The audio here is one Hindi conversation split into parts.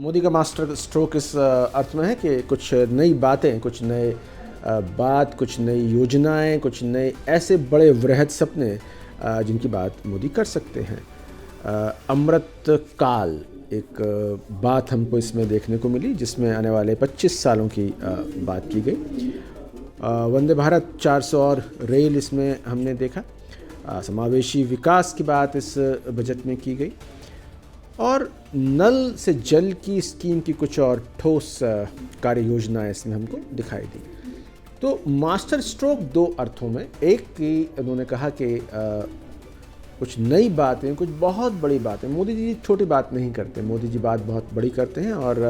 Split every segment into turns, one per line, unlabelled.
मोदी का मास्टर स्ट्रोक इस अर्थ में है कि कुछ नई बातें, कुछ नए कुछ नई योजनाएं, कुछ नए ऐसे बड़े वृहद सपने जिनकी बात मोदी कर सकते हैं। अमृत काल एक बात हमको इसमें देखने को मिली, जिसमें आने वाले 25 सालों की बात की गई। वंदे भारत 400 और रेल इसमें हमने देखा। समावेशी विकास की बात इस बजट में की गई और नल से जल की स्कीम की कुछ और ठोस कार्य योजनाएं इसमें हमको दिखाई दी। तो मास्टर स्ट्रोक दो अर्थों में, एक कि उन्होंने कहा कि कुछ नई बातें, कुछ बहुत बड़ी बातें। मोदी जी छोटी बात नहीं करते, मोदी जी बात बहुत बड़ी करते हैं और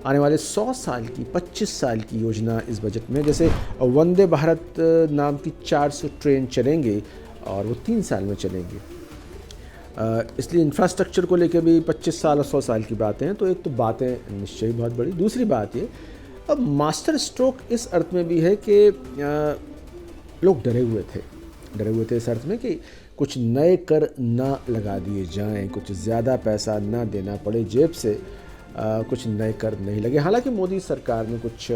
आने वाले 100 साल की, 25 साल की योजना इस बजट में, जैसे वंदे भारत नाम की 400 ट्रेन चलेंगे और वो 3 साल में चलेंगे। इसलिए इंफ्रास्ट्रक्चर को लेकर भी 25 साल और 100 साल की बातें हैं। तो एक तो बातें निश्चय ही बहुत बड़ी। दूसरी बात ये, अब मास्टर स्ट्रोक इस अर्थ में भी है कि लोग डरे हुए थे इस अर्थ में कि कुछ नए कर ना लगा दिए जाएं, कुछ ज़्यादा पैसा ना देना पड़े जेब से, कुछ नए कर नहीं लगे। हालांकि मोदी सरकार ने कुछ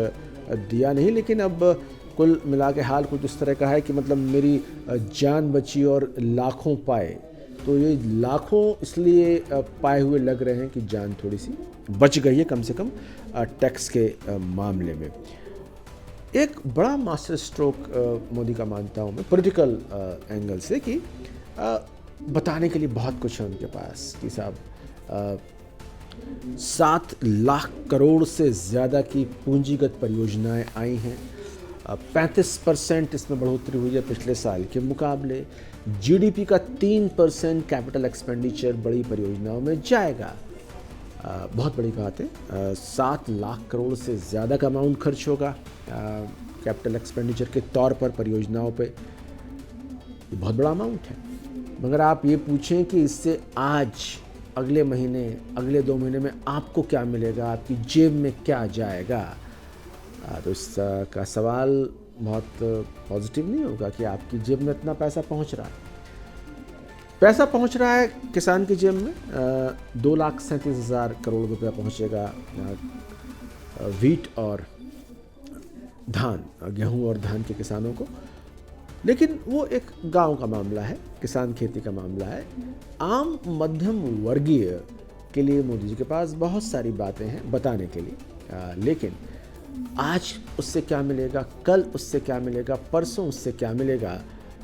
दिया नहीं, लेकिन अब कुल मिला के हाल कुछ इस तरह का है कि मतलब मेरी जान बची और लाखों पाए। तो ये लाखों इसलिए पाए हुए लग रहे हैं कि जान थोड़ी सी बच गई है, कम से कम टैक्स के मामले में। एक बड़ा मास्टर स्ट्रोक मोदी का मानता हूँ मैं, पॉलिटिकल एंगल से, कि बताने के लिए बहुत कुछ है उनके पास कि साहब 7 लाख करोड़ से ज़्यादा की पूंजीगत परियोजनाएं आई हैं। 35% इसमें बढ़ोतरी हुई है पिछले साल के मुकाबले। जीडीपी का 3% कैपिटल एक्सपेंडिचर बड़ी परियोजनाओं में जाएगा। बहुत बड़ी बात है। 7 लाख करोड़ से ज़्यादा का अमाउंट खर्च होगा कैपिटल एक्सपेंडिचर के तौर पर परियोजनाओं पे। ये बहुत बड़ा अमाउंट है। मगर आप ये पूछें कि इससे आज, अगले महीने, अगले 2 महीने में आपको क्या मिलेगा, आपकी जेब में क्या जाएगा, तो इसका सवाल बहुत पॉजिटिव नहीं होगा कि आपकी जेब में इतना पैसा पहुंच रहा है। पैसा पहुंच रहा है किसान की जेब में। 2,37,000 करोड़ रुपया पहुंचेगा व्हीट और धान, गेहूं और धान के किसानों को। लेकिन वो एक गांव का मामला है, किसान खेती का मामला है। आम मध्यम वर्गीय के लिए मोदी जी के पास बहुत सारी बातें हैं बताने के लिए, लेकिन आज उससे क्या मिलेगा, कल उससे क्या मिलेगा, परसों उससे क्या मिलेगा,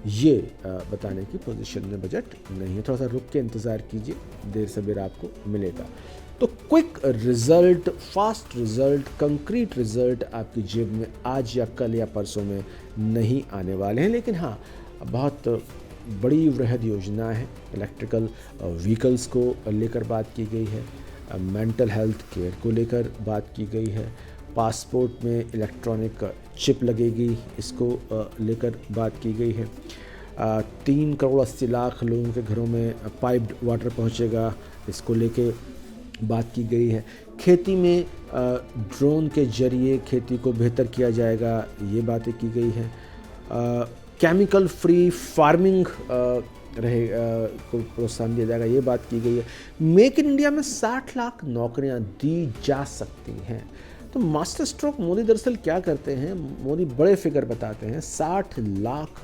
ये बताने की पोजीशन में बजट नहीं है। थोड़ा सा रुक के इंतज़ार कीजिए, देर सवेर आपको मिलेगा। तो quick result, fast result, concrete result आपकी जेब में आज या कल या परसों में नहीं आने वाले हैं। लेकिन हाँ, बहुत बड़ी वृहद योजना है। इलेक्ट्रिकल व्हीकल्स को लेकर बात की गई है, मेंटल हेल्थ केयर को लेकर बात की गई है, पासपोर्ट में इलेक्ट्रॉनिक चिप लगेगी, इसको लेकर बात की गई है। 3 करोड़ 80 लाख लोगों के घरों में पाइप्ड वाटर पहुंचेगा, इसको लेके बात की गई है। खेती में ड्रोन के जरिए खेती को बेहतर किया जाएगा, ये बातें की गई हैं। केमिकल फ्री फार्मिंग को प्रोत्साहन दिया जाएगा, ये बात की गई है। मेक इन इंडिया में 60 लाख नौकरियां दी जा सकती हैं। तो मास्टर स्ट्रोक मोदी दरअसल क्या करते हैं, मोदी बड़े फिगर बताते हैं। 60 लाख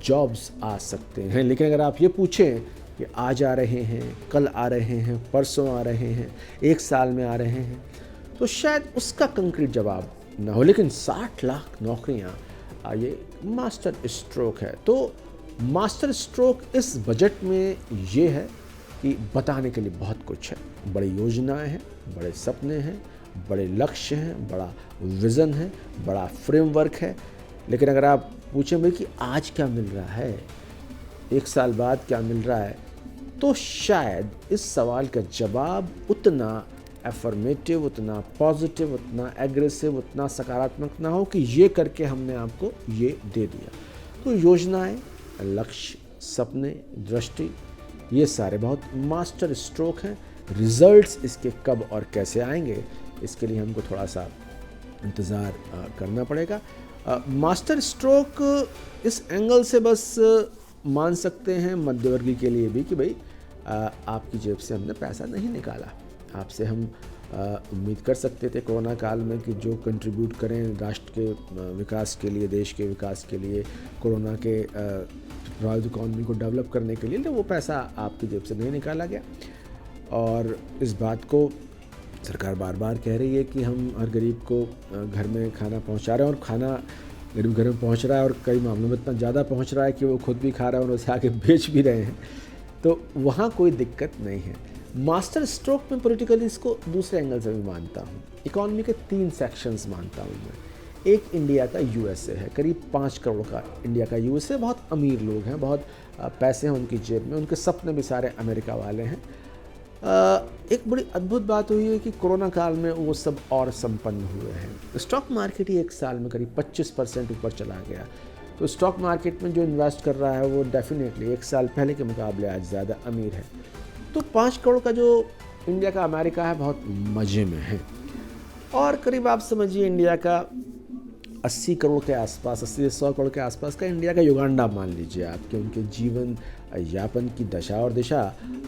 जॉब्स आ सकते हैं। लेकिन अगर आप ये पूछें कि आज आ रहे हैं, कल आ रहे हैं, परसों आ रहे हैं, 1 साल में आ रहे हैं, तो शायद उसका कंक्रीट जवाब ना हो। लेकिन 60 लाख नौकरियां, ये मास्टर स्ट्रोक है। तो मास्टर स्ट्रोक इस बजट में ये है कि बताने के लिए बहुत कुछ है। बड़ी योजनाएं हैं, बड़े सपने हैं, बड़े लक्ष्य हैं, बड़ा विज़न है, बड़ा फ्रेमवर्क है। लेकिन अगर आप पूछें भाई कि आज क्या मिल रहा है, 1 साल बाद क्या मिल रहा है, तो शायद इस सवाल का जवाब उतना एफर्मेटिव, उतना पॉजिटिव, उतना एग्रेसिव, उतना सकारात्मक ना हो कि ये करके हमने आपको ये दे दिया। तो योजनाएं, लक्ष्य, सपने, दृष्टि, ये सारे बहुत मास्टर स्ट्रोक हैं। रिजल्ट्स इसके कब और कैसे आएंगे, इसके लिए हमको थोड़ा सा इंतज़ार करना पड़ेगा। मास्टर स्ट्रोक इस एंगल से बस मान सकते हैं मध्यवर्गीय के लिए भी कि भाई आपकी जेब से हमने पैसा नहीं निकाला, आपसे हम उम्मीद कर सकते थे कोरोना काल में कि जो कंट्रीब्यूट करें राष्ट्र के विकास के लिए, देश के विकास के लिए, कोरोना के वर्ल्ड इकॉनमी को डेवलप करने के लिए, तो वो पैसा आपकी जेब से नहीं निकाला गया। और इस बात को सरकार बार बार कह रही है कि हम हर गरीब को घर में खाना पहुंचा रहे हैं, और खाना गरीब घर में पहुंच रहा है, और कई मामलों में इतना ज़्यादा पहुंच रहा है कि वो खुद भी खा रहे हैं और उसे आगे बेच भी रहे हैं, तो वहाँ कोई दिक्कत नहीं है। मास्टर स्ट्रोक में पॉलिटिकली इसको दूसरे एंगल से भी मानता हूँ। इकॉनमी के 3 सेक्शंस मानता हूँ मैं। एक इंडिया का यूएसए है, करीब 5 करोड़ का इंडिया का यूएसए, बहुत अमीर लोग हैं, बहुत पैसे हैं उनकी जेब में, उनके सपने भी सारे अमेरिका वाले हैं। एक बड़ी अद्भुत बात हुई है कि कोरोना काल में वो सब और संपन्न हुए हैं। स्टॉक मार्केट ही एक साल में करीब 25% ऊपर चला गया। तो स्टॉक मार्केट में जो इन्वेस्ट कर रहा है वो डेफिनेटली एक साल पहले के मुकाबले आज ज़्यादा अमीर है। तो 5 करोड़ का जो इंडिया का अमेरिका है बहुत मज़े में है, और करीब आप समझिए इंडिया का 80 करोड़ के आसपास, 80 से 100 करोड़ के आसपास का इंडिया का युगांडा मान लीजिए आप, कि उनके जीवन यापन की दशा और दिशा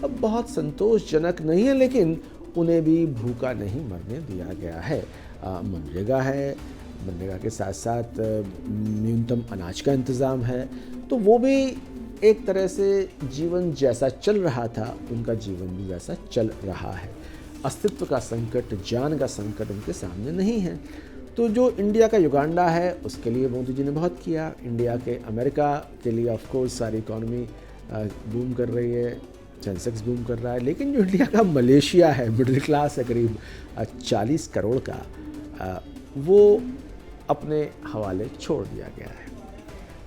अब बहुत संतोषजनक नहीं है, लेकिन उन्हें भी भूखा नहीं मरने दिया गया है। मनरेगा है, मनरेगा के साथ साथ न्यूनतम अनाज का इंतज़ाम है, तो वो भी एक तरह से जीवन जैसा चल रहा था उनका जीवन भी वैसा चल रहा है। अस्तित्व का संकट, जान का संकट उनके सामने नहीं है। तो जो इंडिया का युगांडा है उसके लिए मोदी जी ने बहुत किया। इंडिया के अमेरिका के लिए ऑफ कोर्स सारी इकॉनमी बूम कर रही है, सेंसेक्स बूम कर रहा है, लेकिन जो इंडिया का मलेशिया है, मिडिल क्लास है करीब 40 करोड़ का, वो अपने हवाले छोड़ दिया गया है।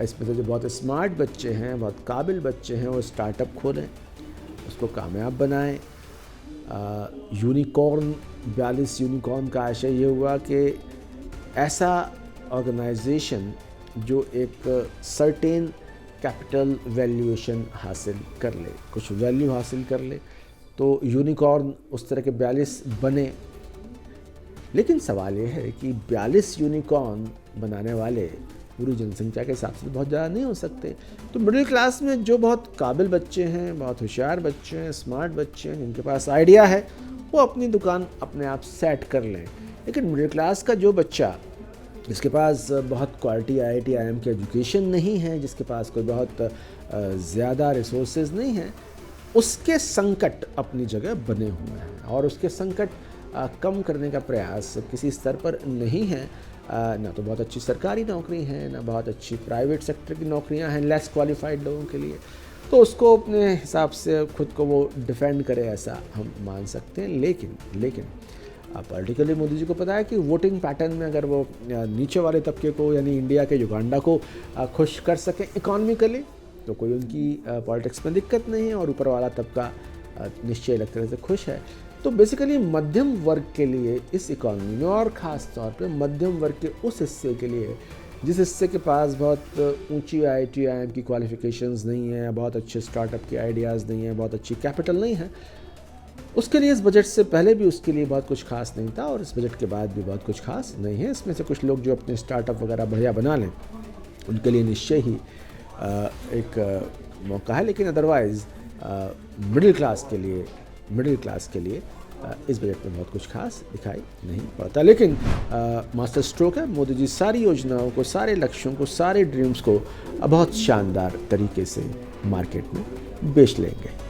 इसमें से जो बहुत स्मार्ट बच्चे हैं, बहुत काबिल बच्चे हैं, वो स्टार्टअप खोलें, उसको कामयाब बनाएं। यूनिकॉर्न 42 यूनिकॉर्न का आशय ये हुआ कि ऐसा ऑर्गेनाइजेशन जो एक सर्टेन कैपिटल वैल्यूएशन हासिल कर ले, कुछ वैल्यू हासिल कर ले, तो यूनिकॉर्न उस तरह के 42 बने। लेकिन सवाल ये है कि 42 यूनिकॉर्न बनाने वाले पूरी जनसंख्या के हिसाब से बहुत ज़्यादा नहीं हो सकते। तो मिडिल क्लास में जो बहुत काबिल बच्चे हैं, बहुत होशियार बच्चे हैं, स्मार्ट बच्चे हैं, जिनके पास आइडिया है, वो अपनी दुकान अपने आप सेट कर लें। लेकिन मिडिल क्लास का जो बच्चा, जिसके पास बहुत क्वालिटी IIT IIM की एजुकेशन नहीं है, जिसके पास कोई बहुत ज़्यादा रिसोर्सेज नहीं है, उसके संकट अपनी जगह बने हुए हैं, और उसके संकट कम करने का प्रयास किसी स्तर पर नहीं है। ना तो बहुत अच्छी सरकारी नौकरी है, ना बहुत अच्छी प्राइवेट सेक्टर की नौकरियां हैं लेस क्वालिफाइड लोगों के लिए, तो उसको अपने हिसाब से खुद को वो डिफेंड करे, ऐसा हम मान सकते हैं। लेकिन पॉलिटिकली मोदी जी को पता है कि वोटिंग पैटर्न में अगर वो नीचे वाले तबके को, यानी इंडिया के युगांडा को खुश कर सकें इकोनॉमिकली, तो कोई उनकी पॉलिटिक्स में दिक्कत नहीं है, और ऊपर वाला तबका निश्चय एक तरह से खुश है। तो बेसिकली मध्यम वर्ग के लिए इस इकॉनमी में, और ख़ास तौर पे मध्यम वर्ग के उस हिस्से के लिए जिस हिस्से के पास बहुत ऊंची IIT IIM की क्वालिफिकेशंस नहीं है, बहुत अच्छे स्टार्टअप के आइडियाज़ नहीं है, बहुत अच्छी कैपिटल नहीं है, उसके लिए इस बजट से पहले भी उसके लिए बहुत कुछ खास नहीं था, और इस बजट के बाद भी बहुत कुछ खास नहीं है। इसमें से कुछ लोग जो अपने स्टार्टअप वगैरह बढ़िया बना लें, उनके लिए निश्चय ही एक मौका है, लेकिन अदरवाइज़ मिडिल क्लास के लिए इस बजट में बहुत कुछ खास दिखाई नहीं पड़ता। लेकिन मास्टर स्ट्रोक है, मोदी जी सारी योजनाओं को, सारे लक्ष्यों को, सारे ड्रीम्स को बहुत शानदार तरीके से मार्केट में बेच लेंगे।